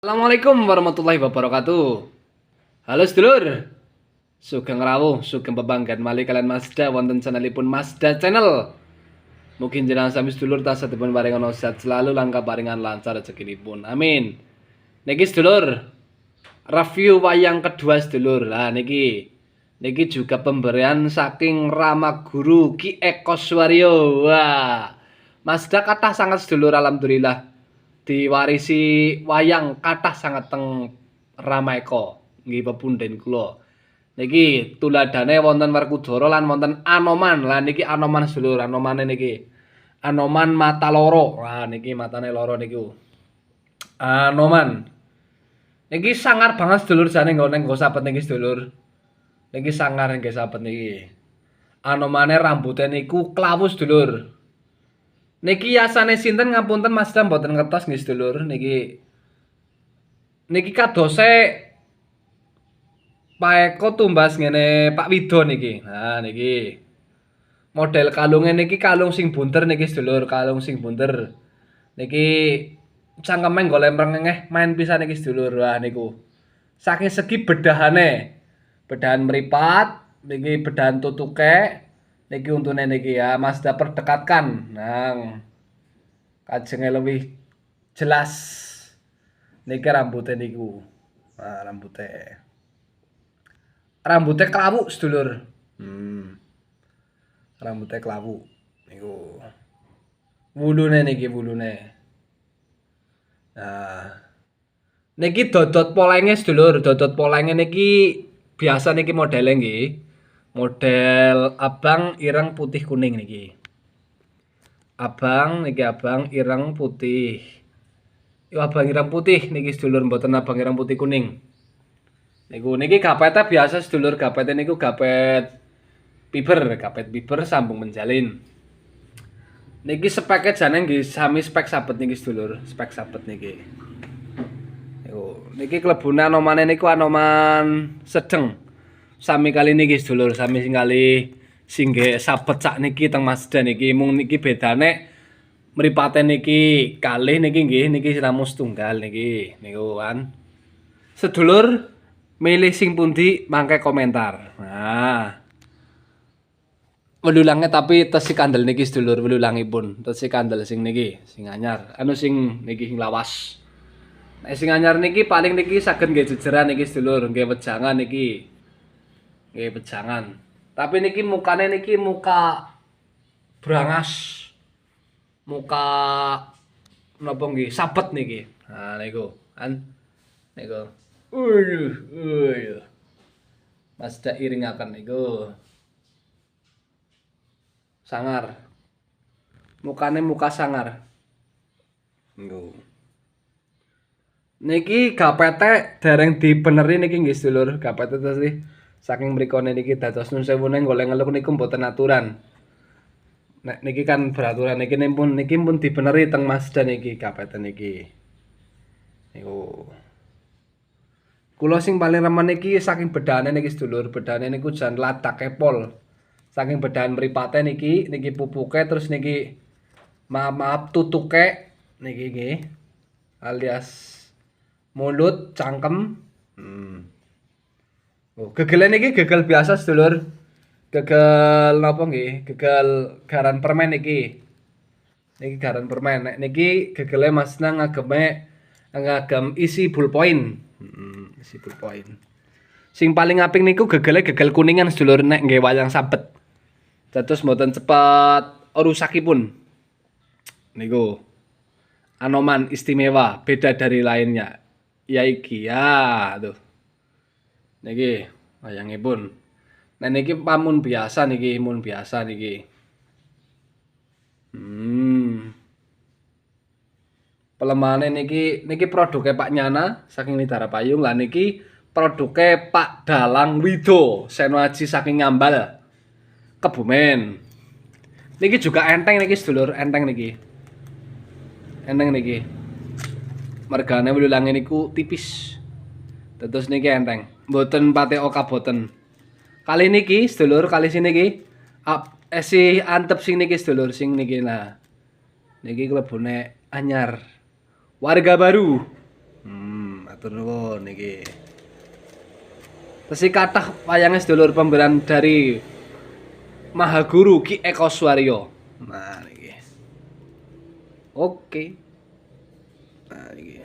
Assalamualaikum warahmatullahi wabarakatuh. Halo sedulur. Sugeng rawuh, sugeng bebanggan malih kalian Mazda wonten channelipun Mazda Channel. Mungkin jenengan sami sedulur tansah dipun paringono sehat selalu lan kaparingan lancar rezekinipun. Amin. Niki sedulur, review wayang kedua sedulur. Lah niki juga pemberian saking Rama Guru Ki Eko Suwaryo. Wah. Mazda kathah sangat sedulur alhamdulillah. Diwarisi wayang kathah sangat teng Rama Eko nggih pepunden kula. Niki tuladhane wonten Werkudara lan wonten Anoman. Lah niki Anoman sedulur, Anomane niki. Anoman mata loro. Wah niki matane loro niku. Anoman. Niki sangar banget sedulur jane nggo sapet niki sedulur. Niki sangar nggih sapet niki. Anomane rambute niku klawu sedulur. Niki yasane sinten ngapunten Mazda mboten ngertos nggih sedulur. Niki kadose Pak Eko tumbas ngene Pak Wido niki. Nah niki. Model kalunge niki kalung sing bunter niki sedulur, kalung sing bunter. Niki cangkeme golek mrengenge main pisan niki sedulur. Wah niku. Saking segi bedahane. Bedahan mripat, niki bedahan tutuke. Niki untune niki ya Mazda perdekatkan. Nang kajenge lebih jelas. Niki rambutnya niku. Nah, rambutnya klawu sedulur. Rambutnya klawu niku. Wulune niki wulune. Nah. Niki dodot polenge sedulur, dodot polenge niki biasa niki modele nggih. Model abang ireng putih kuning niki. Abang ireng putih. Yo abang ireng putih niki sedulur mboten abang ireng putih kuning. Niki gapete biasa sedulur, gapete niku gapet fiber sambung menjalin. Niki speke jane nggih sami spek sabet niki sedulur, spek sabet niki. Niki klebune anomane niku anoman sedeng. Sami kali niki sedulur, sami kali singge sabet sak niki teng Mazda niki mung niki bedane mripate niki kalih niki nggih niki namung setunggal niki niku kan. Sedulur milih sing pundi mangke komentar. Nah. Welulange tapi tesi kandel niki sedulur welulangipun. Tesi kandel sing niki sing anyar. Anu sing niki sing lawas. Nek sing anyar niki paling niki saged nggih jejeran niki sedulur, nggih wejangan niki. Nggih wejangan. Tapi niki mukane niki muka brangas. Muka napa nggih sabet niki. Nah niku kan. Niku. Mazda iringaken niku. Sangar. Mukane muka sangar. Niku. Niki gapete dereng dibeneri niki nggih sedulur, gapete terus saking mrikone niki dados nun sewune golek ngeluk niku mboten aturan. Nek niki kan beraturan niki pun dibeneri teng Mazda niki gapete niki. Niku. Kula sing paling remen niki saking bedane niki sedulur, bedane niku jan ladak kepol. Saking bedahan mripate niki pupuke terus niki maaf tutuke niki nggih. Alias mulut, cangkem. Oh, gegele niki gegel biasa sedulur. Gegel napa nggih? Gegel garan permen niki. Niki garan permen. Nek niki gegele Masna ngagem isi ballpoint. Isi ballpoint. Sing paling apik niku gegele gegel kuningan sedulur nek nggih wayang sabet. Dados mboten cepet rusakipun. Niku. Anoman istimewa, beda dari lainnya. Ya iki ya, tuh. Niki wayangipun. Nah niki pamun biasa niki, mun biasa niki. Pelemahane niki produke Pak Nyana saking Nidara Payung. Lah niki produke Pak Dalang Wido Senoaji saking Ngambal Kebumen. Niki juga enteng niki sedulur, enteng niki. Enteng niki. Mergane welulange niku tipis. Terus niki enteng. Mboten pate oka boten. Kali niki sedulur, kali sini niki si antep sing niki sedulur, sing niki nah. Niki klebune anyar. Warga baru. Matur nuwun niki. Tesih kathah wayange sedulur pemberian dari Maha Guru Ki Eko Suwaryo. Nah niki. Oke. Nah niki.